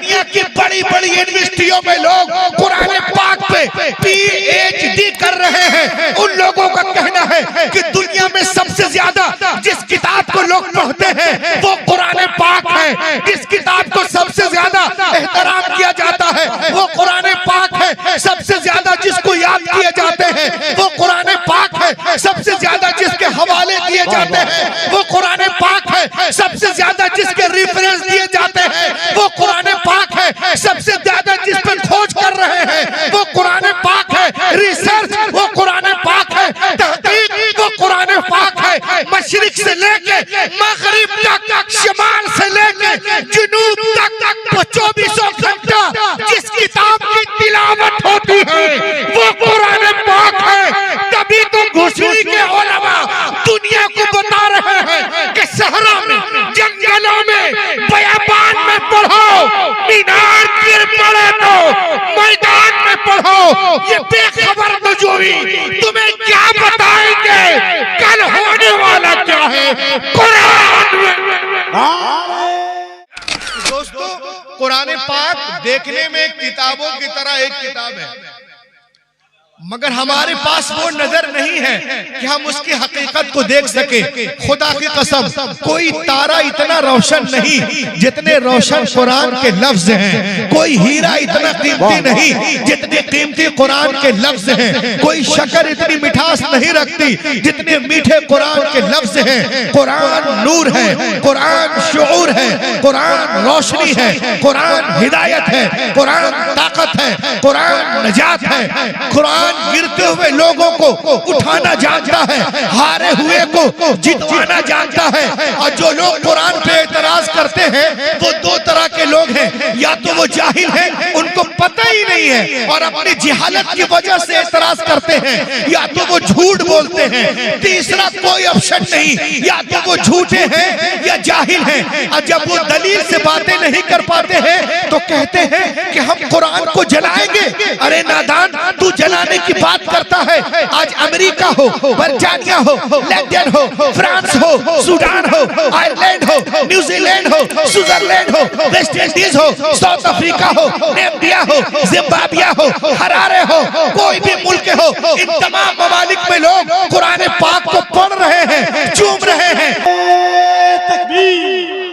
दुनिया की बड़ी बड़ी यूनिवर्सिटियों में लोग कुरान पाक पे PhD कर रहे हैं। उन लोगों का कहना है कि दुनिया में सबसे ज्यादा जिस किताब को लोग पढ़ते हैं वो कुरान पाक है। जिस किताब को सबसे ज्यादा एहतराम किया जाता है वो कुरान पाक है। सबसे ज्यादा जिसको याद किए जाते हैं वो कुरान पाक है। सबसे ज्यादा जिसके हवाले दिए जाते हैं वो कुरान पाक है। सबसे ज्यादा जिसके रेफरेंस दिए जाते हैं वो कुरान पाक है। सबसे ज्यादा जिस पर खोज कर रहे हैं वो कुरान पाक है। रिसर्च वो कुरान पाक है। तहकीक वो कुरान पाक है। मशरिक से लेके मगरिब तक, शिमाल से लेके जुनूब तक 24 घंटा जिस किताब की तिलावत होती है वो कुरान पाक है। तभी तो घुसरी के उलमा दुनिया को बता रहे हैं कि सहरा में, जंगलों में, बयाबान में पढ़ो, मीनार गिर पड़े तो मैदान में पढ़ो। ये बेखबर मजूरी तुम्हें क्या बताएंगे कल होने वाला क्या है कुरान में। दोस्तों, कुरान पाक देखने में किताबों की तरह एक किताब है, मगर हमारे पास वो नजर नहीं है कि हम उसकी हकीकत को देख सके। खुदा की कसम, कोई तारा इतना रोशन नहीं जितने रोशन कुरान के लफ्ज हैं। कोई हीरा इतना कीमती नहीं जितने कीमती कुरान के लफ्ज हैं। कोई शक्कर इतनी मिठास नहीं रखती जितने मीठे कुरान के लफ्ज हैं। कुरान नूर है, कुरान शुऊर है, कुरान रोशनी है, कुरान हिदायत है, कुरान ताकत है, कुरान नजात है। कुरान गिरते हुए लोगों को उठाना जानता है, हारे हुए को जितवाना जानता है। और जो लोग कुरान पे एतराज करते हैं वो दो तरह के लोग हैं। या तो वो जाहिल हैं, उनको पता ही नहीं है और अपनी जिहालत की वजह से एतराज करते हैं, या तो वो झूठ बोलते हैं। तीसरा कोई ऑप्शन नहीं, या तो वो झूठे हैं या जाहिल हैं। और जब वो दलील से बातें नहीं कर पाते हैं तो कहते हैं कि हम कुरान को जलाएंगे। अरे नादान, तू जलाने की बात करता है। आज अमेरिका हो, बर्तानिया हो, लंदन हो, फ्रांस हो, सूडान हो, आयरलैंड हो, न्यूजीलैंड हो, स्विट्जरलैंड हो, वेस्ट इंडीज हो, साउथ अफ्रीका हो, नामीबिया हो, जिम्बाब्वे हो, हरारे हो, कोई भी मुल्क हो, इन तमाम ममालिक में लोग कुरान पाक को पढ़ रहे हैं, चूम रहे हैं। तकबीर,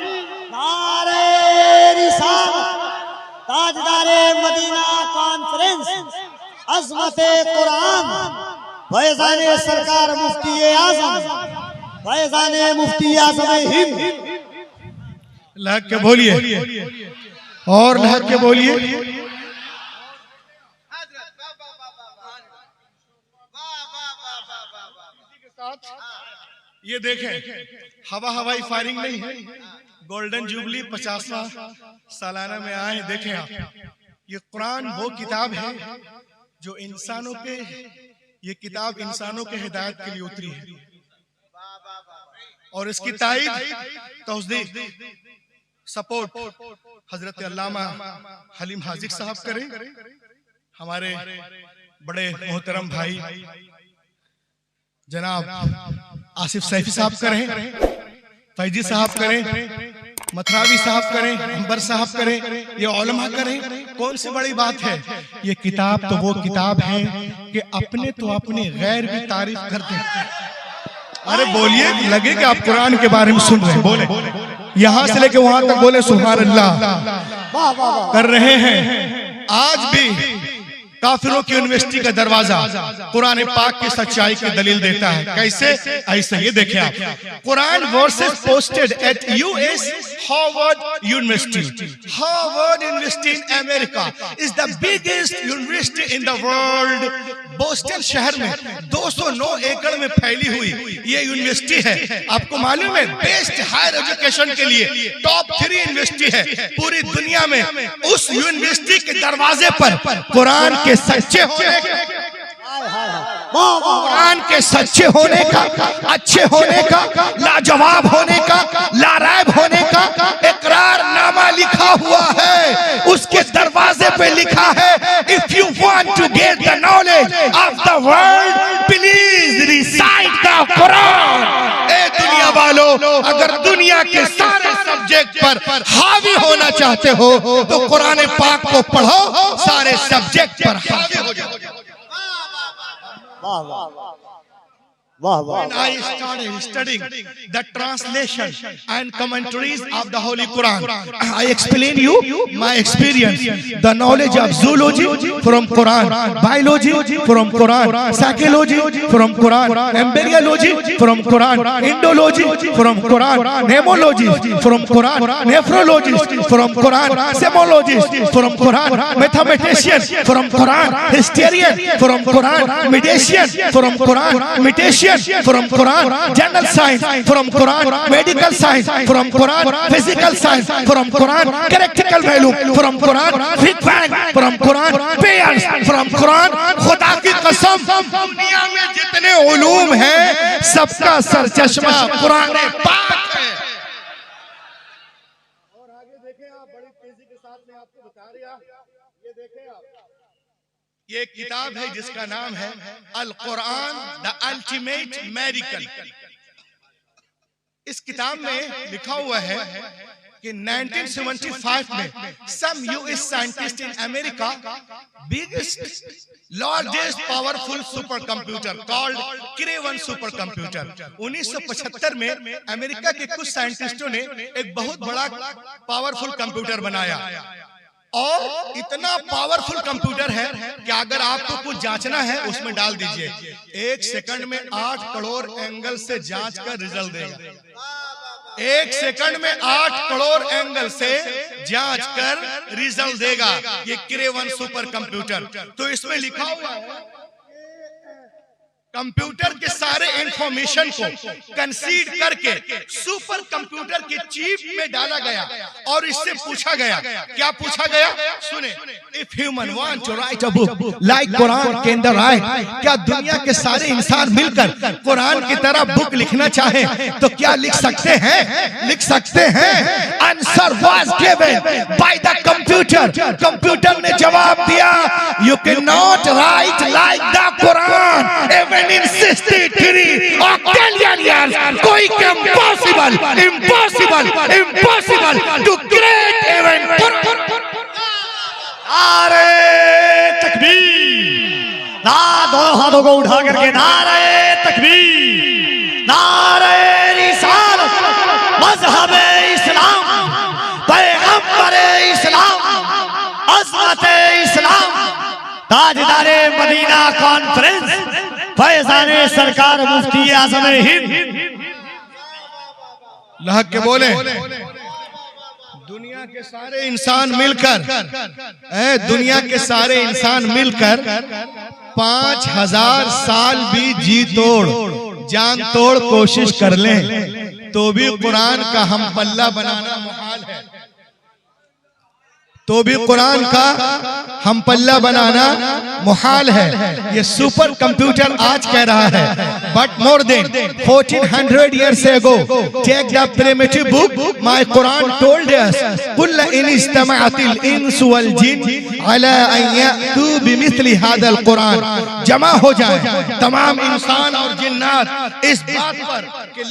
नारे रिसालत, ताजदारे मदीना कॉन्फ्रेंस, अज़मते कुरान, फैज़ाने सरकार मुफ्ती आज़म, फैज़ाने मुफ्ती आज़म हिंद। लहक के बोलिए और लहक के बोलिए। ये देखें, हवाई फायरिंग नहीं है, गोल्डन जुबली 50वां सालाना में आए। देखें आप, ये कुरान वो किताब है जो इंसानों के, ये किताब इंसानों के हिदायत के लिए उतरी है। और इसकी ताईद, तौसीक, सपोर्ट हजरत अल्लामा हलीम हाजिक साहब करें, हमारे बड़े मोहतरम भाई जनाब आसिफ सैफी साहब करें, फैजी साहब करें, मथरावी साहब करें, अंबर साहब करें, ये उलमा करें। कौन सी बड़ी बात है? ये किताब तो वो किताब है कि अपने तो अपने गैर भी तारीफ करते हैं। अरे बोलिए, लगे कि आप कुरान के बारे में सुन रहे हैं। बोले, यहाँ से लेके वहां तक बोले सुभान अल्लाह कर रहे हैं। आज भी काफिरों की यूनिवर्सिटी का दरवाजा कुरान पाक की सच्चाई की दलील देता है। कैसे? ऐसे ये देखिए आप, Quran versus posted at US Harvard university. Harvard university in America is the biggest university in the world. Boston शहर में 209 एकड़ में फैली हुई ये यूनिवर्सिटी है। आपको मालूम है, बेस्ट हायर एजुकेशन के लिए टॉप 3 यूनिवर्सिटी है पूरी दुनिया में। उस यूनिवर्सिटी के दरवाजे पर कुरान के सच्चे होने का, कुरान के सच्चे होने का, अच्छे होने का, लाजवाब होने का, लारायब होने का इकरारनामा लिखा हुआ है। उसके दरवाजे पे लिखा है, if you want to get the knowledge of the world please recite the Quran. ए दुनिया वालों, अगर दुनिया के सारे सब्जेक्ट पर हावी होना चाहते हो तो कुरान पाक को पढ़ो, सारे सब्जेक्ट पर हावी हो जाओ। वाह वाह वाह वाह। When I started studying the translation and commentaries of the Holy Quran, I explain you my experience. The knowledge of zoology from Quran, biology from Quran, psychology from Quran, embryology from Quran, Indology from Quran, nemology from Quran, nephrology from Quran, semology from Quran, mathematician from Quran, historian from Quran, mediation from Quran, mutation from Quran, general science from Quran, medical science from Quran, physical science from Quran, characteristical value from Quran, Big Bang from Quran, pairs from Quran। खुदा की कसम, दुनिया में जितने उलूम हैं सबका सरचश्मा कुरान पाक है। और आगे देखें आप, बड़ी तेजी के साथ में आपको बता रहा, ये देखें आप, ये किताब है जिसका नाम है Al Quran the ultimate miracle. इस किताब में लिखा हुआ है कि 1975 में some US scientist in America biggest largest powerful super computer called Craven super computer. 1975 में अमेरिका के कुछ साइंटिस्टों ने एक बहुत बड़ा पावरफुल कंप्यूटर बनाया, और इतना पावरफुल कंप्यूटर है कि अगर आपको कुछ जांचना है उसमें डाल दीजिए, 1 सेकंड में 8 करोड़ एंगल से जांच कर रिजल्ट देगा। 1 सेकंड में 8 करोड़ एंगल से जांच कर रिजल्ट देगा ये क्रेवन सुपर कंप्यूटर। तो इसमें लिखा हुआ है कंप्यूटर के सारे इंफॉर्मेशन को कंसीड करके सुपर कंप्यूटर के चिप में डाला गया और इससे पूछा गया, क्या पूछा गया सुने, if human want to write a book like Quran can the write, क्या दुनिया के सारे इंसान मिलकर कुरान की तरह बुक लिखना चाहे तो क्या लिख सकते हैं? लिख सकते हैं। Answer was given by the computer. Computer ने जवाब दिया, you can not right like the Quran in 63 octillion years, कोई impossible to create even नारे तकबीर, ना दोनों हाथों को उठा करके नारे तकबीर, नारे रिसालत, मज़हब इस्लाम, पैगंबर इस्लाम, अज़मत इस्लाम, ताजदारे मदीना कॉन्फ्रेंस, फैज़ाने सरकार मुफ्ती आज़म हिंद। लहक के बोले, दुनिया के सारे इंसान मिलकर, दुनिया के सारे इंसान मिलकर 5000 साल भी जी तोड़ जान तोड़ कोशिश कर लें तो भी कुरान का हम पल्ला बनाना मुहाल है, तो भी कुरान का हम पल्ला बनाना मुहाल है। ये सुपर कंप्यूटर आज कह रहा है, but more than 1400 years ago, take the primitive book, my Quran told us, कुल इन इज्तमाअतिल इंस वल जिन अला अन यअतू बिमिस्लि हादल कुरान, जमा हो जाए तमाम इंसान और जिन्नात इस बात पर कि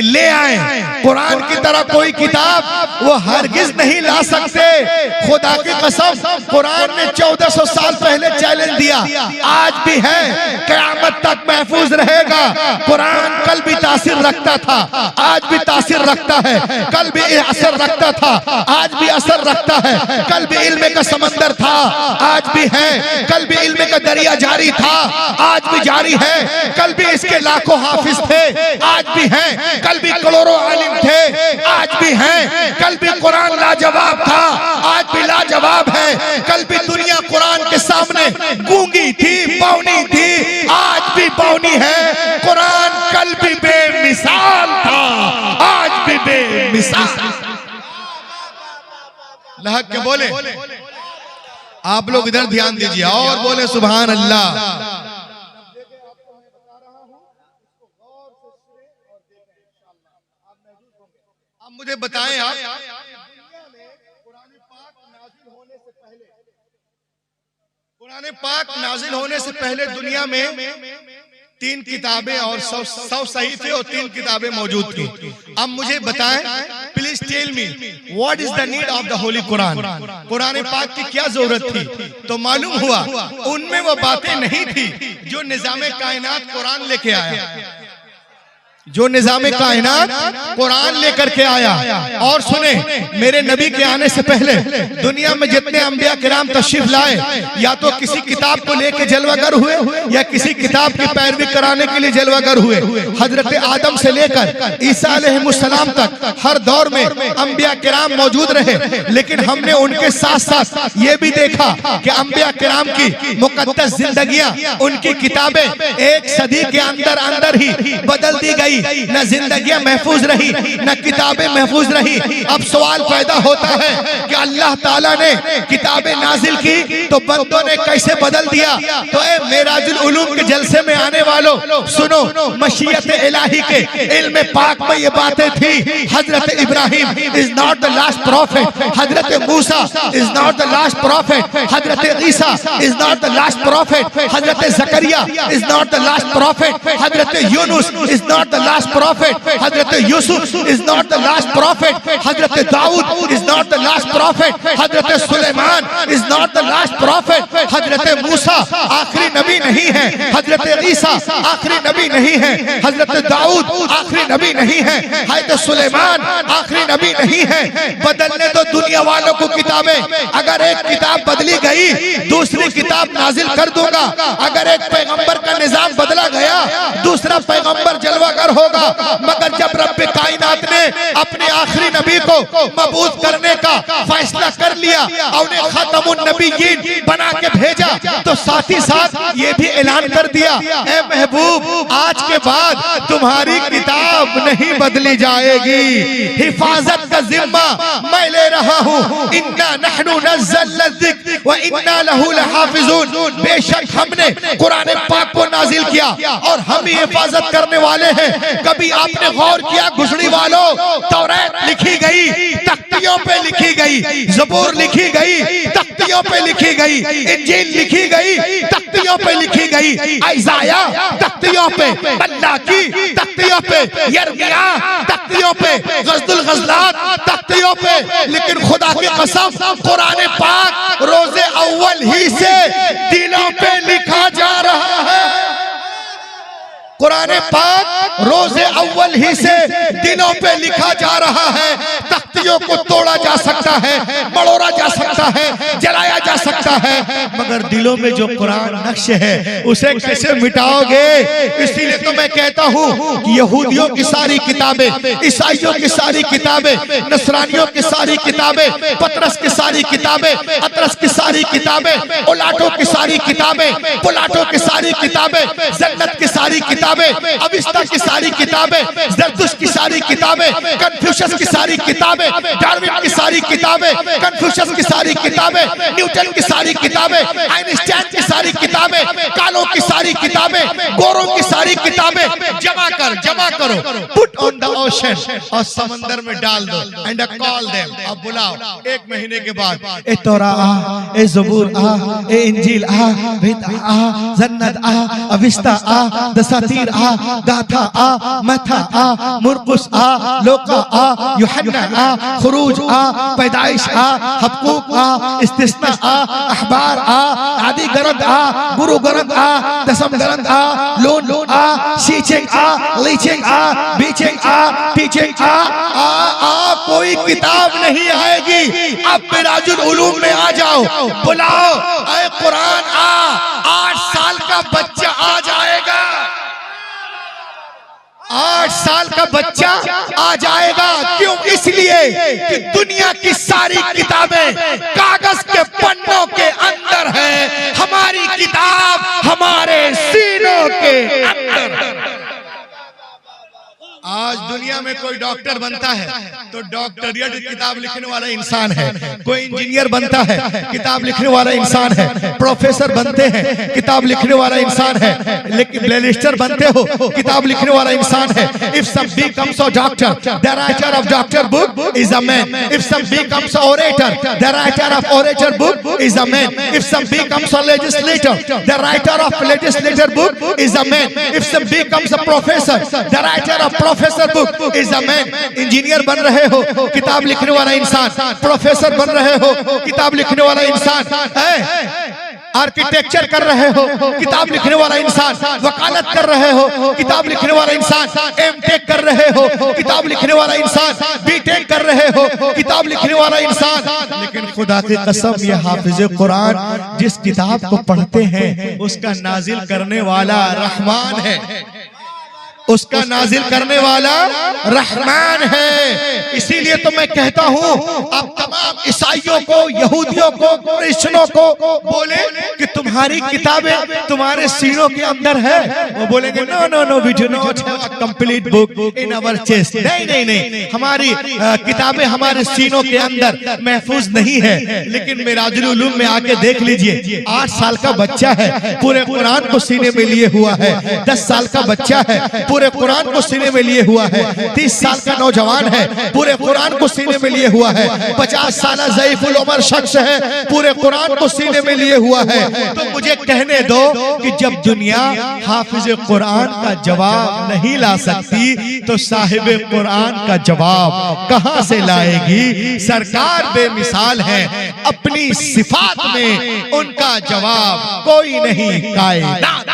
ले आए कुरान की तरह कोई किताब वो हरगिज नहीं ला सकते। खुदा की कसम, कुरान ने 1400 साल पहले चैलेंज दिया, आज भी है, क़यामत तक महफूज रहेगा। कुरान कल भी तासीर रखता था, आज भी तासीर रखता है, कल भी असर रखता था, आज भी असर रखता है, कल भी इल्म का समंदर था, आज भी है, कल भी इल्म का दरिया जारी था, आज भी जारी है, कल भी इसके लाखों हाफिज थे, आज भी हैं, कल भी करोड़ों आलिम थे, आज भी हैं, कल भी कुरान लाजवाब था, आज भी लाजवाब है, कल भी दुनिया कुरान के सामने गूंगी थी, बौनी थी, आज भी बौनी है। कुरान कल भी बेमिसाल था, आज भी बेमिसाल। लहक के बोले, आप लोग इधर ध्यान दीजिए और बोले सुभान अल्लाह। आप मुझे बताएं, आप दुनिया में कुरान पाक नाज़िल होने से पहले कुरान पाक नाजिल होने से पहले दुनिया में 3 किताबें और 100 सहीफे और 3 किताबें मौजूद थी। अब मुझे बताएं, please tell me what is the need of the holy Quran. Quran पाक की क्या जरूरत थी? तो मालूम हुआ उनमें वो बातें नहीं थी जो निजाम कायनात कुरान लेके आया, जो निजाम कायनात कुरान लेकर के आया। और सुने, मेरे नबी के आने से पहले दुनिया में जितने अंबिया किराम तशरीफ लाए, या तो किसी किताब को लेके जलवागर हुए या किसी किताब की पैरवी कराने के लिए जलवागर हुए। हजरत आदम से लेकर ईसा अलैहिस्सलाम तक हर दौर में अंबिया किराम मौजूद रहे, लेकिन हमने उनके साथ साथ ये भी देखा कि अंबिया किराम की मुकद्दस जिंदगियां, उनकी किताबें एक सदी के अंदर अंदर ही बदल दी गई। न जिंदगियां महफूज रही, न किताबें महफूज रही। अब सवाल पैदा होता है कि अल्लाह ताला ने किताबें नाजिल की तो बंदों ने कैसे बदल दिया? तो ए मेराजुल उलूम के जलसे में आने वालों, सुनो, मशीयत इलाही के इल्म पाक में ये बातें थी। Hazrat Ibrahim is not the last prophet, Hazrat Musa is not the last prophet, Hazrat Isa is not the last prophet, Hazrat Zakariya is not the last prophet, Hazrat Yunus is not the last prophet, Hazrat Yusuf is not the last prophet, Hazrat Dawood is not the last prophet, Hazrat Suleman is not the last prophet, Hazrat Musa आखिरी नबी नहीं है, हजरत ईसा आखिरी नबी नहीं है, हजरत दाऊद आखिरी नबी नहीं है, हजरत सुलेमान आखिरी नबी नहीं है। बदलने तो दुनिया वालों को किताबें, अगर एक किताब बदली गई दूसरी किताब नाजिल कर दूंगा। अगर एक पैगंबर का निजाम बदला गया दूसरा पैगंबर जलवागर होगा। मगर जब रब्बे कायनात ने अपने आखिरी नबी को मबूस करने का फैसला कर लिया और उन्हें खत्मुन नबीयीन बना के भेजा, तो साथ ही साथ ये भी ऐलान कर दिया, ए महबूब, आज के बाद तुम्हारी किताब नहीं बदली जाएगी, हिफाजत का जिम्मा मैं ले रहा हूँ। इन्ना नहनु नज़्ज़लना ज़िक्र व इन्ना लहू लहाफ़िज़ून, बेशक हमने कुरान पाक को नाजिल किया और हम ही हिफाजत करने वाले हैं। कभी आपने गौर किया गुजरी वालों, तौरात लिखी गई तख्तियों पे लिखी गई, ज़बूर लिखी गई तख्तियों पे लिखी गई, इंजील लिखी गई तख्तियों पे लिखी गई, इज़ाया तख्तियों पे, मल्लाकी तख्तियों पे, यर्मिया तख्तियों पे, गज़दुल गज़लात तख्तियों पे। लेकिन खुदा की कसम कुरान पाक रोज़े अव्वल ही से दिलों पे लिखा जा रहा है। कुरान पाक रोज़े अव्वल ही से दिलों पे लिखा जा रहा है। तख्तियों को तोड़ा जा सकता है, मड़ोड़ा जा सकता है, जलाया जा सकता है, मगर दिलों में जो कुरान नक्श है उसे कैसे मिटाओगे? इसीलिए तो मैं कहता हूँ कि यहूदियों की सारी किताबें, ईसाइयों की सारी किताबें, नसरानियों की सारी किताबें, पतरस की सारी किताबें, अतरस की सारी किताबें, ओलाटो की सारी किताबें, पुलाटो की सारी किताबें, जन्नत की सारी किताबें, अविस्ता की सारी किताबें, ज़रतुश्त की सारी किताबें, कन्फ्यूशियस की सारी किताबें, डार्विन की सारी किताबें, कन्फ्यूशियस की सारी किताबें, न्यूटन की सारी किताबें, आइंस्टाइन की सारी किताबें, कालों की सारी किताबें, गोरों की सारी किताबें जमा करो, पुट ऑन द ओशन, और समंदर में डाल दो, एंड कॉल देम, अब बुलाओ। 1 महीने के बाद ए तौरा आ, ए ज़बूर आ, ए इंजील आ, बेत आ, जन्नत आ, अविस्ता आ, दसातीर आ, गाथा आ, मथा आ, मुरकुस आ, लोका आ, यूहन्ना आ, खुरूज आ, पैदाइश आ, हबकूक आ, इस्तिस्ना आ, अखबार आ, आदि गरंद आ, गुरु गरंद आ, दसम गरंद आ, लोन आ, शीचेंग आ, लीचेंग आ, बीचेंग आ, टीचेंग आ, कोई किताब नहीं आएगी। अब मिराजुल उलूम में आ जाओ, बुलाओ, ऐ कुरान आ, 8 साल का बच्चा आ जाएगा, 8 साल का बच्चा आ जाएगा। क्यों? इसलिए कि दुनिया की सारी किताबें कागज के पन्नों के अंदर है, हमारी किताब हमारे सीनों के अंदर। आज दुनिया में कोई डॉक्टर बनता है तो डॉक्टरियट किताब लिखने वाला इंसान है, कोई इंजीनियर बनता है किताब लिखने वाला इंसान है, प्रोफेसर बनते हैं किताब लिखने वाला इंसान है, लेकिन बैरिस्टर बनते हो किताब लिखने वाला इंसान है। If some becomes a doctor, the writer of doctor book is a man. If some becomes a orator, the writer of orator book is a man. If some becomes a legislator, the writer of legislator book is a man. If some becomes a professor, the writer of professor book is a man. Engineer बन रहे हो किताब लिखने वाला इंसान, professor बन रहे हो किताब लिखने वाला इंसान है, आर्किटेक्चर कर रहे हो किताब लिखने वाला इंसान, वकालत कर रहे हो किताब लिखने वाला इंसान, एमटेक कर रहे हो किताब लिखने वाला इंसान, बीटेक कर रहे हो किताब लिखने वाला इंसान। लेकिन खुदा की कसम ये हाफिज कुरान जिस किताब को पढ़ते हैं उसका नाजिल करने वाला रहमान है, उसका नाजिल करने वाला रहमान है। इसीलिए तो मैं कहता हूं आप तमाम ईसाइयों को, यहूदियों को, क्रिश्चियनों को बोले कि तुम्हारी किताबें तुम्हारे सीनों के अंदर है, वो बोलेंगे no no no we do not have a complete book in our chest. नहीं नहीं नहीं, हमारी किताबें हमारे सीनों के अंदर महफूज नहीं है। लेकिन मिराजुल उलूम में आके देख लीजिए, 8 साल का बच्चा है पूरे कुरान को सीने में लिए हुआ है, 10 साल का बच्चा है पूरे कुरान को सीने में लिए हुआ है, 30 साल का नौजवान है पूरे कुरान को सीने में लिए हुआ है, 50 साल ज़ईफुल उमर शख्स है पूरे कुरान को सीने में लिए हुआ है। तो मुझे कहने दो कि जब दुनिया हाफिज कुरान का जवाब नहीं ला सकती तो साहिब कुरान का जवाब कहां से लाएगी? सरकार बेमिसाल है, अपनी सिफात में उनका जवाब कोई नहीं कायनात।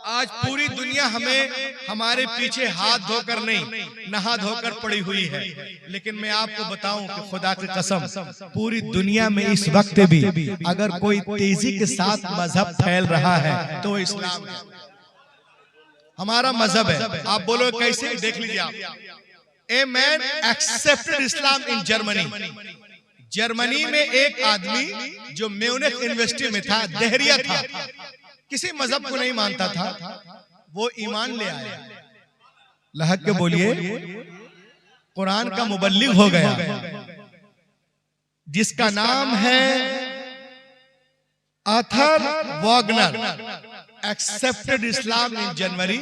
आज पूरी दुनिया हमें हमारे पीछे हाथ धोकर नहीं, नहा धोकर पड़ी हुई है। लेकिन मैं आपको बताऊं कि खुदा की कसम पूरी दुनिया में इस वक्त भी अगर कोई तेजी के साथ मजहब फैल रहा है तो वो इस्लाम है, हमारा मजहब है। आप बोलो कैसे? देख लीजिए आप। A man accepted Islam in Germany. Germany में एक आदमी जो म्यूनिख यूनिवर्सिटी में था, देहरिया था, किसी मजहब को नहीं मानता था, वो ईमान ले आया। लहक के बोलिए, कुरान का मुबल्लिग हो गया, जिसका नाम है आर्थर वॉगनर। एक्सेप्टेड इस्लाम इन जनवरी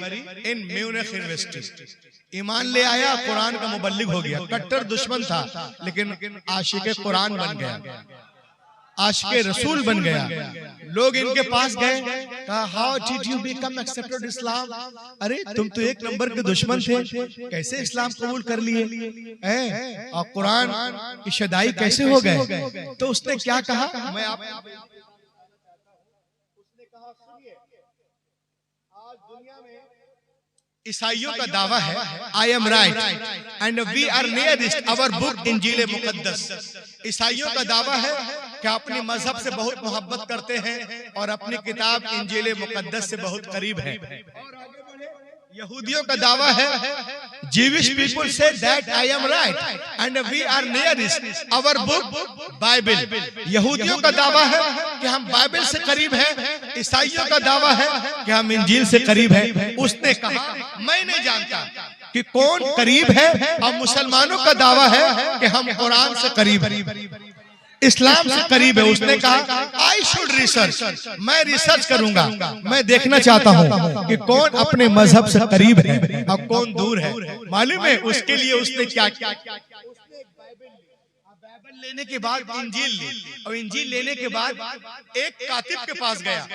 इन म्यूनिख यूनिवर्सिटी। ईमान ले आया, कुरान का मुबल्लिग हो गया। कट्टर दुश्मन था लेकिन आशिक कुरान बन गया, आशिके रसूल बन गया। लोग इनके पास गए, कहा how did you become accepted Islam? अरे तुम तो एक नंबर के दुश्मन थे, कैसे इस्लाम कबूल कर लिए और कुरान की शदाई कैसे हो गए? तो उसने क्या कहा? मैं आप आज दुनिया में ईसाइयों का दावा है I am right and we are nearest our book Injeel मुकद्दस। ईसाइयों का दावा है कि अपने मजहब से बहुत मोहब्बत करते हैं और अपनी किताब इंजील मुकद्दस से बहुत करीब है। यहूदियों का दावा है Jewish people say that I am right and we are nearest our book Bible। यहूदियों का दावा है कि हम बाइबल से करीब हैं, ईसाइयों का दावा है कि हम इंजील से करीब हैं। उसने कहा मैं नहीं जानता कि कौन करीब है, और मुसलमानों का दावा है कि हम कुरान से करीब हैं, इस्लाम से करीब है। उसने कहा आई शुड रिसर्च, मैं रिसर्च करूंगा, मैं देखना चाहता हूं कि कौन अपने मजहब से करीब है और कौन दूर है। मालूम है उसके लिए उसने क्या किया? बाइबल लेने के बाद इंजील ली, और इंजील लेने के बाद एक कातिब के पास गया,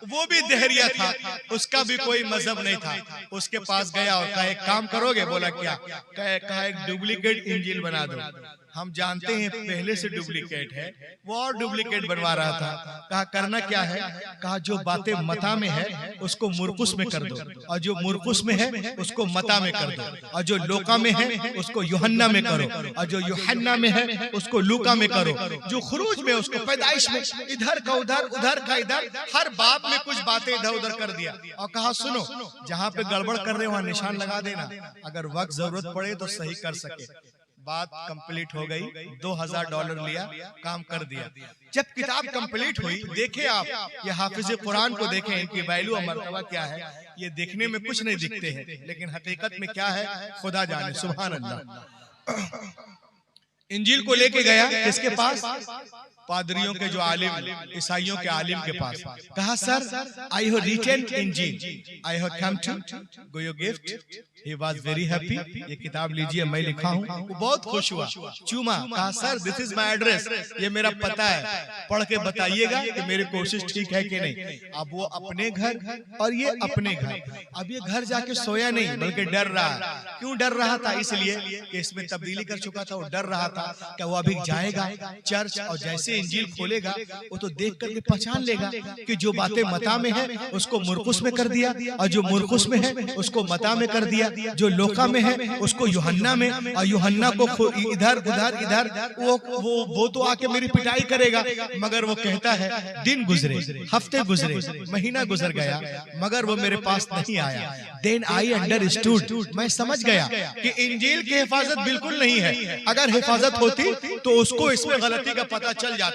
वो भी देहरिया था, उसका भी कोई मजहब नहीं था। उसके पास गया और कहा एक काम करोगे? बोला क्या? कहा एक डुप्लीकेट इंजील बना दो। हम जानते हैं पहले से डुप्लीकेट है, वो और डुप्लीकेट बनवा रहा था। कहा करना क्या है? कहा जो बातें मता में है उसको मुरकुस में कर दो, और जो मुरकुस में है उसको मता में कर दो, और जो लोका में है उसको यूहन्ना में करो, और जो यूहन्ना में है उसको लूका में करो, जो खुरूज में उसको पैदाइश में, इधर का उधर, उधर का इधर, हर बाब में कुछ बातें इधर उधर कर दिया। और कहा सुनो, जहाँ पे गड़बड़ कर रहे वहां निशान लगा देना, अगर वक्त जरूरत पड़े तो सही कर सके। बात कंप्लीट हो गई, $2000 लिया, काम कर दिया। जब किताब कंप्लीट हुई, देखे आप ये हाफिज कुरान को देखें, इनकी वैल्यू और मर्तबा क्या है। ये देखने में कुछ नहीं दिखते हैं, लेकिन हकीकत में क्या है खुदा जाने। सुभान अल्लाह। इंजील को लेके गया किसके पास? पादरियों के जो आलिम, ईसाइयों के आलिम के पास। कहा sir I have written Injeel, I have come to give you gift. He was very happy। ये किताब लीजिए, मैं लिखा हूँ। वो बहुत खुश हुआ, चूमा। कहा sir this is my address, ये मेरा पता है, पढ़ के बताइएगा कि मेरी कोशिश ठीक है कि नहीं। अब वो अपने घर और ये अपने घर। अब ये घर जाके सोया नहीं, बल्कि डर रहा है। क्यों डर रहा था? इसलिए कि इसमें तब्दीली कर चुका था। वो डर रहा था कि वो अभी जाएगा चर्च और जैसे इंजील खोलेगा वो तो देख करके पहचान लेगा कि जो बातें मता में है उसको मुरकुस में कर दिया, और जो मुरकुस में है उसको मता में कर दिया, जो लोका में है उसको यूहन्ना में, और यूहन्ना को इधर उधर इधर। वो तो आके मेरी पिटाई करेगा। मगर वो कहता है दिन गुजरे, हफ्ते गुजरे, महीना गुजर गया, मगर वो मेरे पास नहीं आया। देन आई अंडरस्टूड, मैं समझ गया कि इंजील की हिफाजत बिल्कुल नहीं है। अगर हिफाजत होती तो उसको इसमें गलती का पता चल जाता।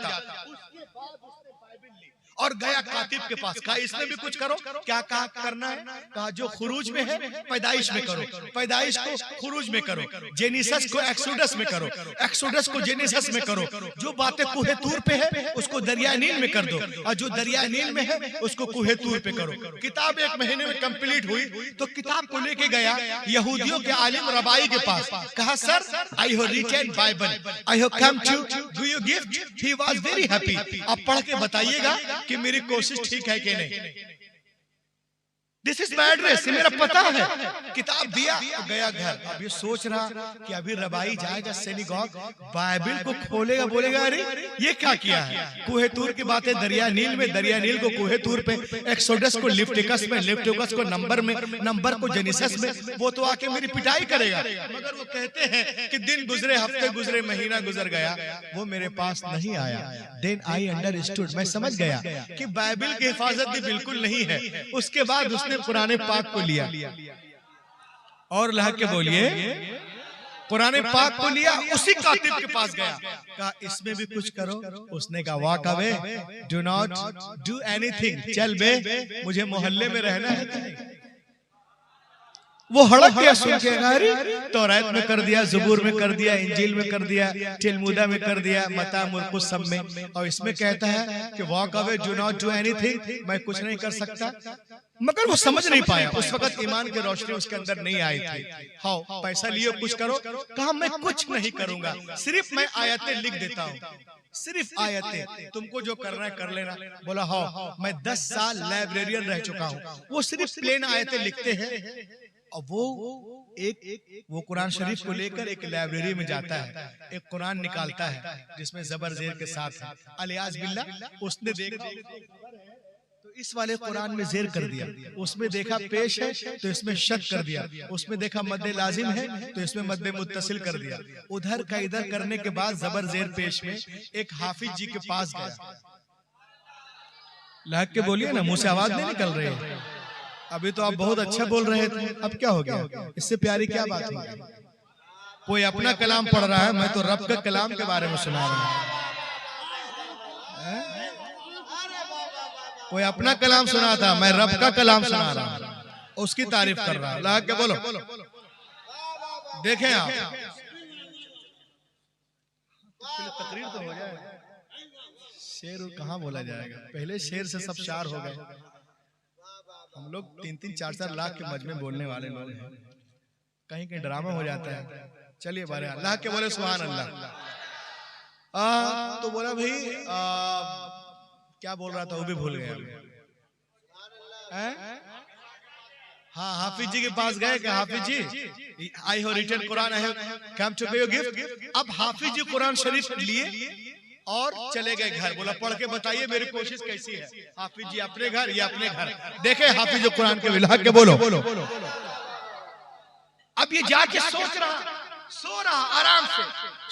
और गया कातिब के पास, कहा इसमें भी कुछ करो। क्या कहा करना है? कहा जो खुरूज में है पैदाइश में करो, पैदाइश को खुरूज में करो, जेनिसस को एक्सोडस में करो, एक्सोडस को जेनिसस में करो। जो बातें कुहे तूर पे है उसको दरिया नील में कर दो, और जो दरिया नील में है उसको कुहे तूर पे करो। किताब 1 महीने में कंप्लीट हुई तो किताब को लेके गया यहूदियों के आलिम रबाई के पास। कहा sir I have written Bible, I have come to give you gift. He was very happy. अब पढ़ के बताइएगा कि मेरी कोशिश ठीक है कि नहीं। दिस इज माय एड्रेस, ये मेरा पता है। किताब दिया, गया घर। अब ये सोच रहा कि अभी रबाई जाएगा सिनेगॉग, बाइबल को खोलेगा, बोलेगा अरे ये क्या किया है। कुहे तूर की बातें दरिया नील में, दरिया नील को कुहे तूर पे, एक्सोडस को लिफ्टिकस में, लिफ्टिकस को नंबर में, नंबर को जेनिसस में। वो तो आके मेरी पिटाई करेगा। मगर वो कहते हैं कि दिन गुजरे, हफ्ते गुजरे, महीना गुजर गया, वो मेरे पास नहीं आया। देन आई अंडरस्टूड, मैं समझ गया कि बाइबल की हिफाजत भी बिल्कुल नहीं है। उसके बाद उसने कुरान पाक को लिया, और लह के बोलिए कुरान पाक को लिया, उसी कातिब के पास गया। कहा इसमें भी कुछ करो। उसने कहा walk away, do not do anything, चल बे, मुझे मोहल्ले में रहना है। वो हड़क गया सुन के, अरे तौरात में कर दिया, ज़बूर में कर दिया, इंजील में कर दिया, तिलमुदा में कर दिया, मता मुरकुस सब में, और इसमें कहता है कि walk away, do not do anything, मैं कुछ नहीं कर सकता। मगर वो समझ नहीं पाया, उस वक्त ईमान की रोशनी उसके अंदर नहीं आई थी। हाँ पैसा लियो कुछ करो। कहा मैं कुछ नहीं करूंगा, सिर्फ मैं आयतें लिख देता हूँ, सिर्फ आयतें, तुमको जो करना है कर लेना। बोला हाँ, मैं 10 साल लाइब्रेरियन रह चुका हूँ। वो सिर्फ प्लेन आयतें लिखते हैं, और वो कुरान शरीफ को लेकर एक लाइब्रेरी में जाता है, एक कुरान निकालता है जिसमें जबर जेर के साथ है, अलियाज बिल्ला। उसने देखा तो इस वाले कुरान में जेर कर दिया, उसमें देखा पेश है तो इसमें शक कर दिया, उसमें देखा मद्दे लाजिम है तो इसमें मद्दे मुत्तसिल कर दिया। उधर का इधर करने के बाद जबर जेर पेश में एक हाफिज जी के पास गया। लहक के बोलिए ना, मुंह से आवाज नहीं निकल रही है। अभी तो आप बहुत अच्छा बोल रहे थे, अब क्या हो गया? इससे प्यारी क्या बात है? कोई अपना कलाम पढ़ रहा है, मैं तो रब के कलाम के बारे में सुना रहा हूं। कोई अपना कलाम सुना था, मैं रब का कलाम सुना रहा हूं, उसकी तारीफ कर रहा हूं। ला के बोलो, देखें आप, तकरीर तो हो जाए। शेर कहाँ बोला जाएगा, पहले शेर से सब शार हो गए। हम लोग 3-3, 4-4 लाख के मजमे बोलने वाले लोग हैं, कहीं कहीं ड्रामा हो जाता है। चलिए बारे अल्लाह के बोले सुभान अल्लाह। तो बोला भाई क्या बोल रहा था वो भी भूल गया। हाँ, हाफिज जी के पास गए कि Hafiz ji I have written Quran, I have come to give you gift. अब हाफिज जी कुरान शरीफ लिए और चले गए घर। बोला पढ़ के बताइए मेरी कोशिश कैसी है। हाफिज जी अपने घर, ये अपने घर। देखे हाफिज जो कुरान के विलाह के बोलो। अब ये जाके सोच रहा सो रहा आराम से।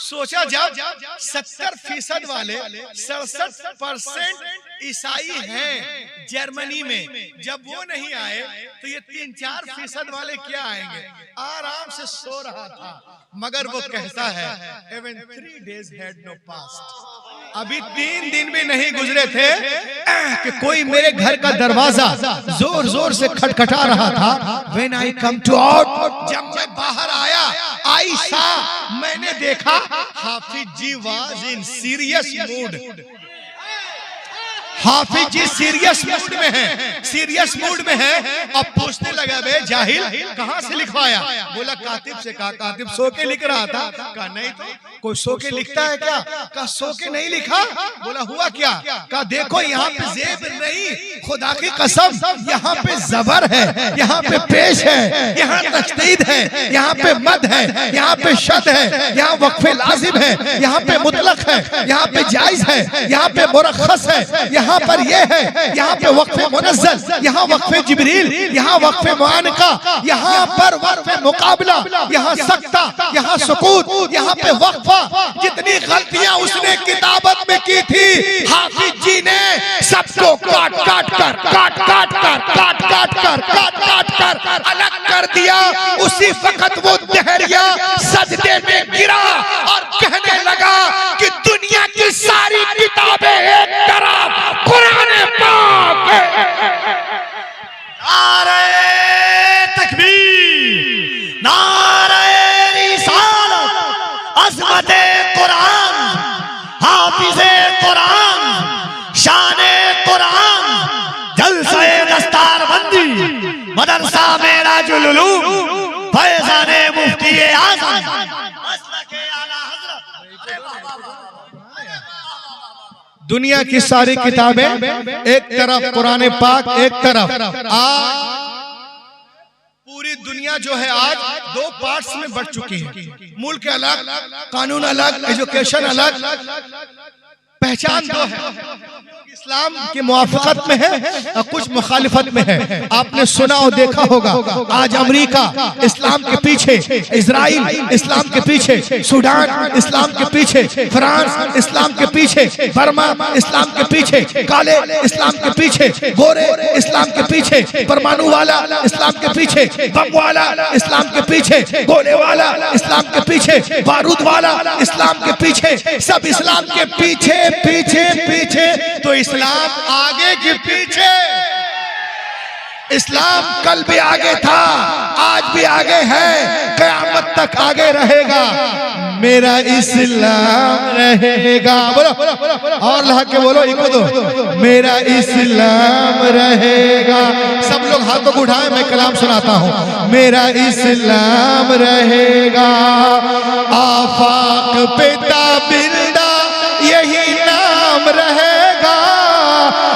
सोचा जब 70% वाले 67% ईसाई हैं जर्मनी में, जब वो नहीं आए तो ये 3-4% वाले क्या आएंगे। आराम से सो रहा था, मगर वो कहता है even 3 days had no passed, अभी 3 दिन भी नहीं गुजरे थे कि कोई मेरे घर का दरवाजा जोर जोर से खटखटा रहा था। When I come to out, जब मैं बाहर आया, आईसा मैंने देखा Hafiz ji was in serious mood. Hafiz ji serious mood में है, सीरियस मूड में है। अब पूछने लगा, बे जाहिल कहां से लिखवाया? बोला कातिब से। कहा कातिब सो के लिख रहा था? कहा नहीं तो कोई सो के लिखता है क्या? कहा सो के नहीं लिखा। बोला हुआ क्या? कहा देखो यहाँ पे जेब नहीं, खुदा की कसम यहाँ पे जबर है, यहाँ पे पेश है, यहाँ तशदीद है, यहाँ पे मद है, यहाँ पे शद है, यहाँ वक्फे लाजिम है, यहाँ पे मुतलक है, यहाँ पे जायज है, यहाँ पे मुरख्खस है, यहाँ पर ये है, यहाँ पे वक्फे मुनज़्ज़ल, यहाँ वक्फे जिब्रील, यहाँ वक्फे मुआनका, यहाँ पर वक्फे मुकाबला, यहाँ सकता, यहाँ सुकूत, यहाँ पे वक्फा। जितनी गलतियां उसने किताबत में की थी, हाफिज जी ने सबको काट काट कर अलग कर दिया। उसी वक्त वो दहरिया सजदे में गिरा और कहने लगा कि दुनिया की सारी किताबें एक तरफ, कुरान पाक नारे तकबीर, नारे रिसालत, अज़मते कुरान, हाफिज़े कुरान, शाने कुरान, जलसे दस्तारबंदी, मदरसा मेराजुल उलूम, फैज़ाने मुफ्ती आज़म, मसलके आला हज़रत। दुनिया की सारी किताबें एक तरफ, कुरान पाक एक तरफ। आज पूरी दुनिया जो है आज 2 पार्ट्स में बढ़ चुकी है। मुल्क अलग, कानून अलग, एजुकेशन अलग, पहचान 2 है। इस्लाम के मुआफ़क़त में है और कुछ मुखालिफत में है। आपने सुना और देखा होगा, आज अमेरिका इस्लाम के पीछे, इजराइल इस्लाम के पीछे, सूडान इस्लाम के पीछे, फ्रांस इस्लाम के पीछे, बर्मा इस्लाम के पीछे, काले इस्लाम के पीछे, गोरे इस्लाम के पीछे, परमाणु वाला इस्लाम के पीछे, बम वाला इस्लाम के पीछे, गोले वाला इस्लाम के पीछे, बारूद वाला इस्लाम के पीछे, सब इस्लाम के पीछे पीछे पीछे। तो इस्लाम आगे के पीछे। इस्लाम कल भी आगे था, आज भी आगे है, क़यामत तक आगे रहेगा। मेरा इस्लाम रहेगा। बोलो और लहा के बोलो, इको दो, मेरा इस्लाम रहेगा। सब लोग हाथों को उठाएं, मैं कलाम सुनाता हूँ। मेरा इस्लाम रहेगा, आफाक पे ताबिंदा यही नाम रहेगा,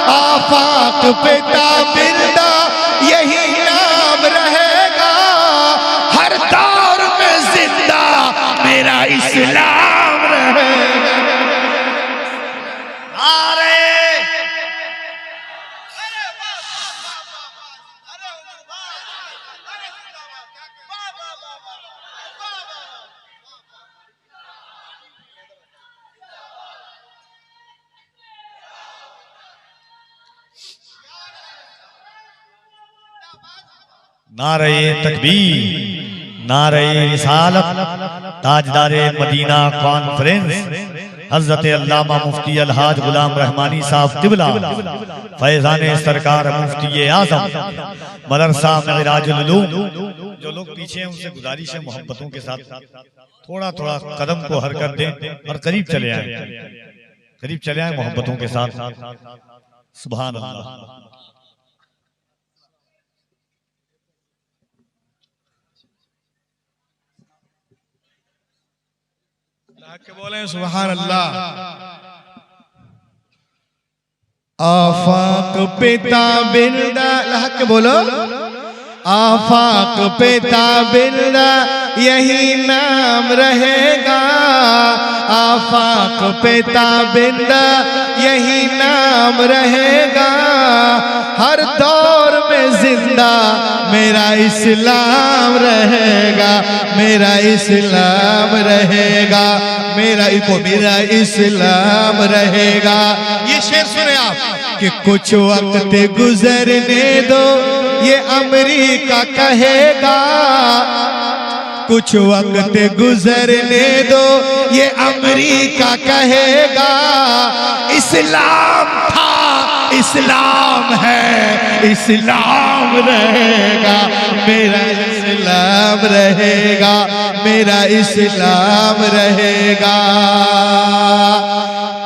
आफाक पे ताबिंदा यही नाम रहेगा, हर दौर में जिंदा मेरा इस्लाम रहेगा। नारे नारे तकबीर, नारे रिसालत, ताजदारे मदीना कॉन्फ्रेंस हजरत अल्लामा मुफ्ती अलहाज गुलाम रहमानी साहब क़िबला, फैज़ाने सरकार मुफ्ती आज़म, मदरसा मेराजुल उलूम। जो लोग पीछे हैं उनसे गुजारिश है मोहब्बतों के साथ थोड़ा थोड़ा कदम को हरकत दें और करीब चले आए, करीब चले आए मोहब्बतों के साथ। सुभान अल्लाह। के बोले सुभान अल्लाह। आफाक पे ताबिंदा, लहक के बोलो, आफाक पे ताबिंदा यही नाम रहेगा, आफाक पे ताबिंदा यही नाम रहेगा, हर दौर में में जिंदा मेरा इस्लाम रहेगा, मेरा इस्लाम रहेगा, मेरा इस्लाम रहेगा। ये शेर सुने आप कि कुछ वक्त गुजरने दो ये अमेरिका कहेगा, कुछ वक्त गुजरने दो ये अमेरिका कहेगा, इस्लाम था इस्लाम है इस्लाम रहेगा, मेरा इस्लाम रहेगा, मेरा इस्लाम रहेगा।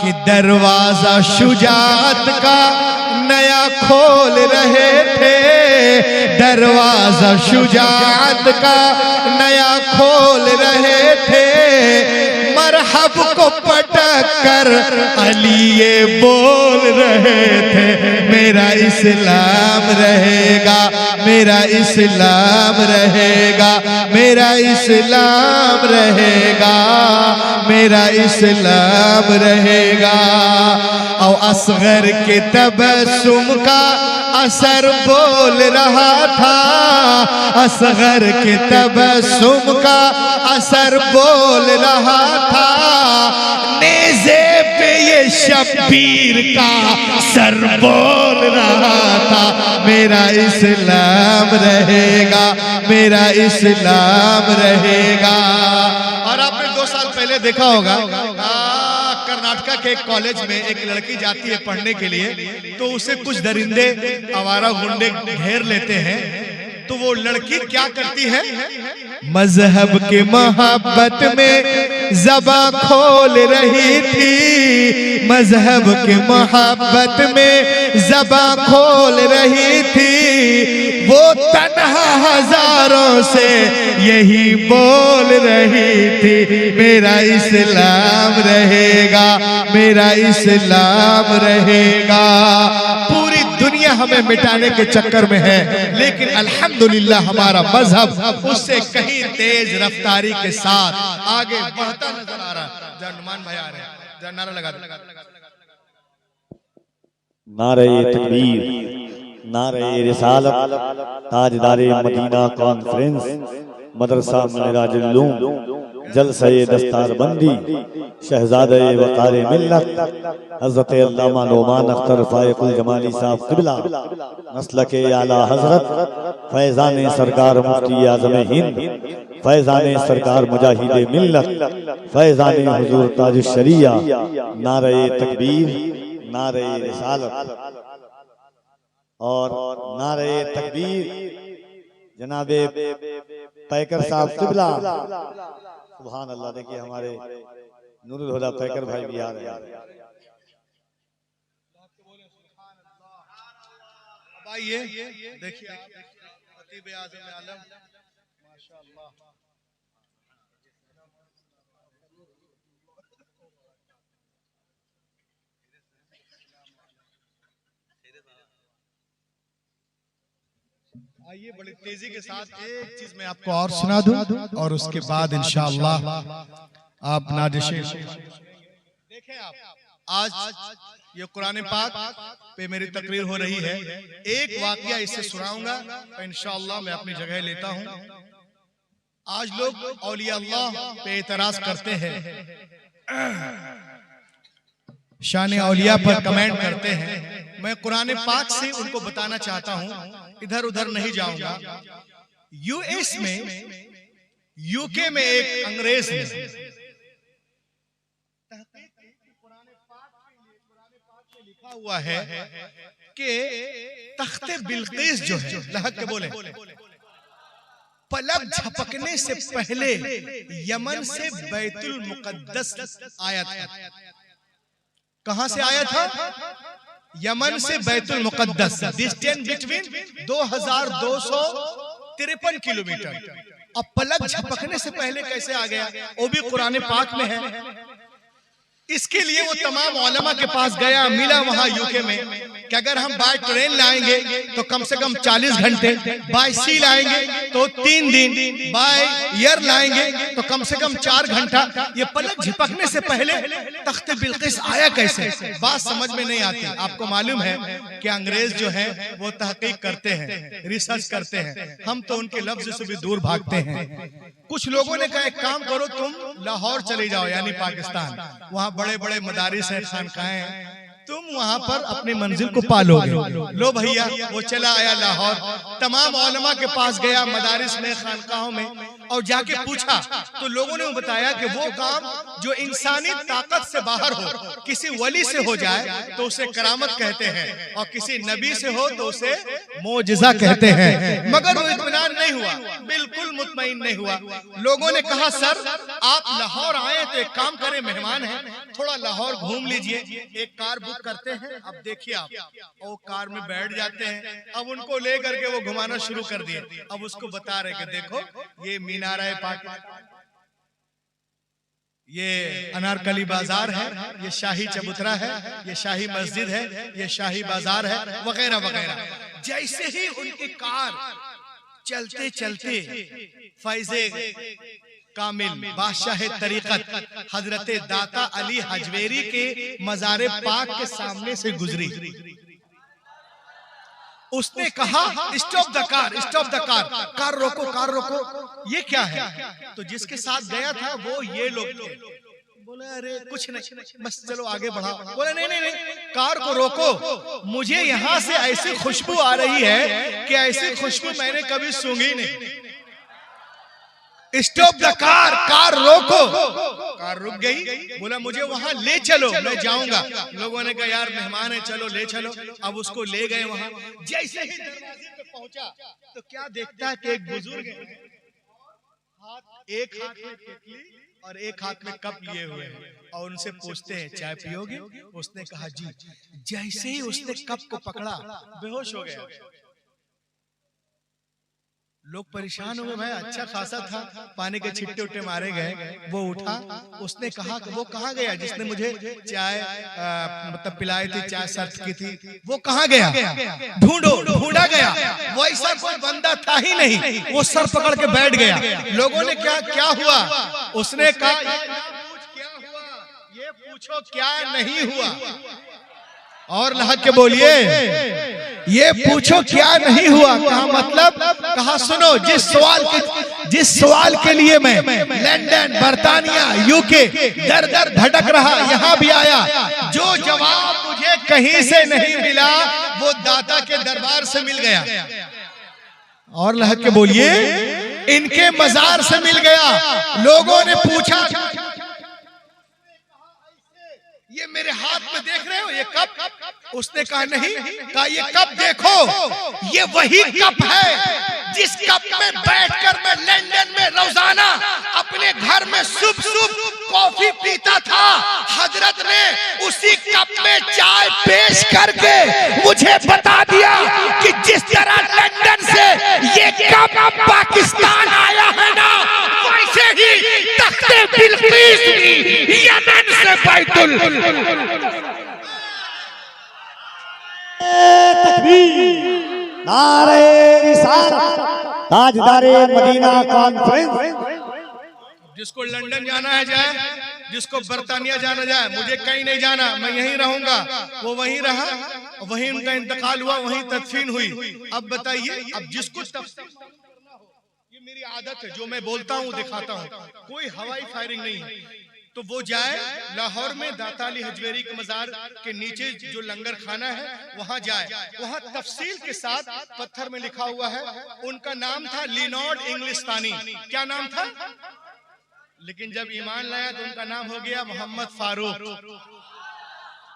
कि दरवाजा शुजाअत का नया खोल रहे थे, दरवाजा शुजाअत का नया खोल रहे थे, मरहब को पटक कर अली ये बोल रहे थे, मेरा इस्लाम रहेगा, मेरा इस्लाम रहेगा, मेरा इस्लाम रहेगा, मेरा इस्लाम रहेगा। और असगर के तबस्सुम का असर बोल रहा था, असगर के तबस्सुम का असर बोल रहा था, नेज़े पे ये शब्बीर का सर बोल रहा था, मेरा इस्लाम रहेगा, मेरा इस्लाम रहेगा। और आपने 2 साल पहले देखा होगा कर्नाटका के एक कॉलेज में एक लड़की जाती है पढ़ने के लिए, तो उसे कुछ दरिंदे आवारा गुंडे घेर लेते हैं, तो वो लड़की क्या करती है, मजहब के मोहब्बत में ज़बा खोल रही थी, मजहब के मोहब्बत में ज़बा खोल रही थी, वो तन्हा हजारों से यही बोल रही थी, मेरा इस्लाम रहेगा, मेरा इस्लाम रहेगा। पूरी दुनिया हमें मिटाने के चक्कर में है, लेकिन अल्हम्दुलिल्लाह हमारा मजहब उससे कहीं तेज रफ्तारी के साथ आगे बढ़ता नजर आ रहा है। जानमान भाई आ रहे हैं, नारा लगा दो। नारे तकबीर, नारे रिसालत, ताजदारे मदीना कॉन्फ्रेंस, मदरसा मिराजुल उलूम, जलसे दस्तारबंदी, शहजादे वक़ार मिल्लत हज़रत अल्लामा नोमान अख्तर फायकुल जमाली साहब क़िबला, मसलके आला हज़रत फैज़ान सरकार मुफ्ती आज़म हिंद, फैज़ान सरकार मुजाहिद मिल्लत, फैज़ान हुज़ूर ताज शरिया, नारे तकबीर, नारे रिसालत और नारे तकबीर। जनाबे पैकर साहब क़िबला, सुभान अल्लाह। देखिए हमारे नूरुल हुदा पैकर भाई भी आ रहे हैं। आइए देखिए खतीब आज़म आलम माशाअल्लाह। आइए बड़ी तेजी के साथ एक चीज मैं आपको और सुना दूं और उसके बाद इंशाअल्लाह आप नादिशे देखें। आप आज ये कुरान पाक पे मेरी तकरीर हो रही है, एक वाकया इससे सुनाऊंगा तो इंशाअल्लाह मैं अपनी जगह लेता हूं। आज लोग औलिया अल्लाह पे एतराज करते हैं, शान औलिया पर कमेंट करते हैं। मैं कुरान पाक से उनको बताना चाहता हूं, इधर उधर नहीं जाऊंगा। यूएस में, यूके में एक अंग्रेज ने लिखा हुआ है कि तख्ते बिल्किस जो है, लहक के बोले, पलक झपकने से पहले यमन से बैतुल मुकद्दस आया था। कहां से आया था? यमन से बैतुल मुकद्दस, डिस्टेंस बिटवीन 2253 किलोमीटर। अब पलक झपकने से पहले कैसे आ गया? वो भी कुरान पाक में है। इसके लिए वो तमाम उलमा के पास गया, मिला वहां यूके में, कि अगर हम बाय ट्रेन लाएंगे तो कम से कम 40 घंटे, बाय सी लाएंगे तो 3 दिन, बाय एयर लाएंगे तो कम से कम 4 घंटा। ये पलक झपकने से पहले तख्ते बिल्किस आया कैसे, बात समझ में नहीं आती। आपको मालूम है कि अंग्रेज जो है वो तहकीक करते हैं, रिसर्च करते हैं, हम तो उनके लफ्ज से भी दूर भागते हैं। कुछ लोगों ने कहा एक काम करो, तुम लाहौर चले जाओ, यानी पाकिस्तान, वहाँ बड़े बड़े मदारिस हैं, खानकाहें हैं, तुम वहां पर अपनी मंजिल को पालोगे। लो भैया, वो चला आया लाहौर, तमाम उलमा के पास गया, मदारिस में, खानकाहों में, और जाके पूछा तो लोगों ने बताया कि वो काम जो इंसानी ताकत से बाहर हो, किसी वली से हो जाए तो उसे करामत कहते हैं, और किसी नबी से हो तो उसे मोजिजा कहते हैं। मगर वो इत्मीनान नहीं हुआ, बिल्कुल मुतमईन नहीं हुआ। लोगों ने कहा सर आप लाहौर आए तो एक काम करें, मेहमान हैं, थोड़ा लाहौर घूम लीजिए, एक कार बुक करते हैं। अब देखिए आप, वो कार में बैठ जाते हैं, अब उनको लेकर के वो घुमाना शुरू कर दिए। अब उसको बता रहे कि देखो ये मीनार-ए पाक, ये अनारकली बाजार है, ये शाही चबूतरा है, ये शाही मस्जिद है, ये शाही बाजार है, वगैरह वगैरह। जैसे ही उनकी कार चलते चलते फैज़े कामिल बादशाह तरीकत हजरत दाता अली हजवेरी के मज़ारे पाक के सामने से गुजरी, उसने कहा stop the car, stop the car, car रोको, कार रोको। ये क्या है? तो जिसके साथ गया था वो ये लोग थे। बोले अरे कुछ नहीं, बस चलो आगे बढ़ाओ। बोले नहीं नहीं नहीं, कार को रोको, मुझे यहाँ से ऐसी खुशबू आ रही है कि ऐसी खुशबू मैंने कभी सूंघी नहीं। स्टॉप द कार, कार रोको। कार रुक गई। बोला मुझे वहां ले चलो, मैं जाऊंगा। लोगों ने कहा यार मेहमान है, चलो ले चलो। अब उसको ले गए वहां। जैसे ही दरवाजे पे पहुंचा तो क्या देखता है कि एक बुजुर्ग एक हाथ में केतली और एक हाथ में कप लिए हुए हैं, और उनसे पूछते हैं चाय पियोगे? उसने कहा जी। जैसे ही उसने कप को पकड़ा बेहोश हो गया। लोग परेशान हो गए, भाई अच्छा खासा था, पानी के छिट्टे उट्टे मारे गए। वो उठा, उसने कहा कि वो कहाँ गया जिसने मुझे चाय मतलब पिलाई थी, चाय सर्व की थी, वो कहाँ गया? ढूंढो, ढूंढा गया, वो ऐसा कोई बंदा था ही नहीं। वो सर पकड़ के बैठ गया। लोगों ने क्या हुआ? उसने कहा क्या हुआ, ये पूछो क्या नहीं हुआ। और लहक के बोलिए, ये पूछो क्या नहीं हुआ। कहा मतलब? कहा सुनो, जिस सवाल के लिए मैं लंदन, बर्तानिया, यूके दर दर भटक रहा, यहाँ भी आया, जो जवाब मुझे कहीं से नहीं मिला वो दाता के दरबार से मिल गया। और लहक के बोलिए, इनके मजार से मिल गया। लोगों ने पूछा ये मेरे हाथ में देख रहे हो ये कप? उसने कहा नहीं। कहा ये कप देखो, ये वही कप है जिस कप में बैठकर मैं लंदन में रोजाना अपने घर में सुबह कॉफी पीता था। हजरत ने उसी कप में चाय पेश करके मुझे बता दिया कि जिस तरह लंदन से ये कप पाकिस्तान आया है ना, वैसे ही तख्ते बिल्किस भी यमन से बैतुल तकबीर, नारे रिसालत, ताजदारे मदीना कॉन्फ्रेंस। जिसको लंदन जाना है जाए, जिसको बर्तानिया जाना जाए, मुझे कहीं नहीं जाना, मैं यहीं रहूंगा। वो वहीं रहा, वहीं उनका इंतकाल हुआ, वहीं तदफीन हुई। अब बताइए, अब जिसको तफसील करना हो, ये मेरी आदत है, जो मैं बोलता हूँ दिखाता हूँ, कोई हवाई फायरिंग नहीं है। तो वो जाए लाहौर में दाता अली हजवेरी के मजार के नीचे जो लंगर खाना है वहां जाए, वहां तफसील के साथ पत्थर में लिखा हुआ है। उनका नाम था लिनॉर्ड इंग्लिस्तानी। क्या नाम था? लेकिन जब ईमान लाया तो उनका नाम हो गया मोहम्मद फारूक,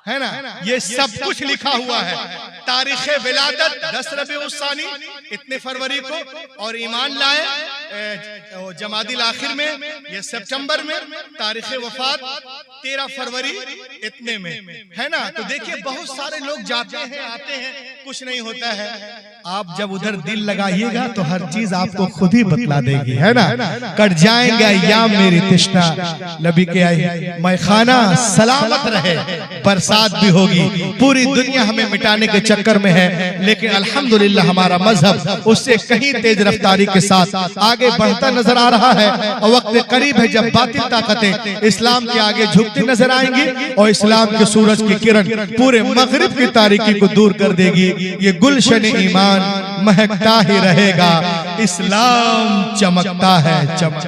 है ना? ये सब कुछ लिखा हुआ है। तारीख विलादत 10 रबीउल-उस-सानी इतने फरवरी को, और ईमान लाए जमादिल आखिर में, ये सितंबर में। तारीख वफात 13 फरवरी इतने में, है ना? तो देखिए बहुत सारे लोग जाते हैं आते हैं, कुछ नहीं होता है। आप जब उधर दिल लगाइएगा तो हर चीज आपको खुद ही बतला देगी, है ना। कट जाएंगे अय्याम मेरी तृष्णा, नबी के मैखाना सलामत रहे, बरसात भी होगी। पूरी दुनिया हमें मिटाने के चक्कर में है, लेकिन अल्हम्दुलिल्लाह हमारा मजहब उससे कहीं तेज रफ्तारी के साथ आगे बढ़ता नजर आ रहा है। और वक्त करीब है जब बातिल ताकतें इस्लाम के आगे झुकती नजर आएंगी और इस्लाम के सूरज की किरण पूरे मगरिब की तारीकी को दूर कर देगी। ये गुलशन ईमान महकता ही रहेगा, इस्लाम चमकता है चमक।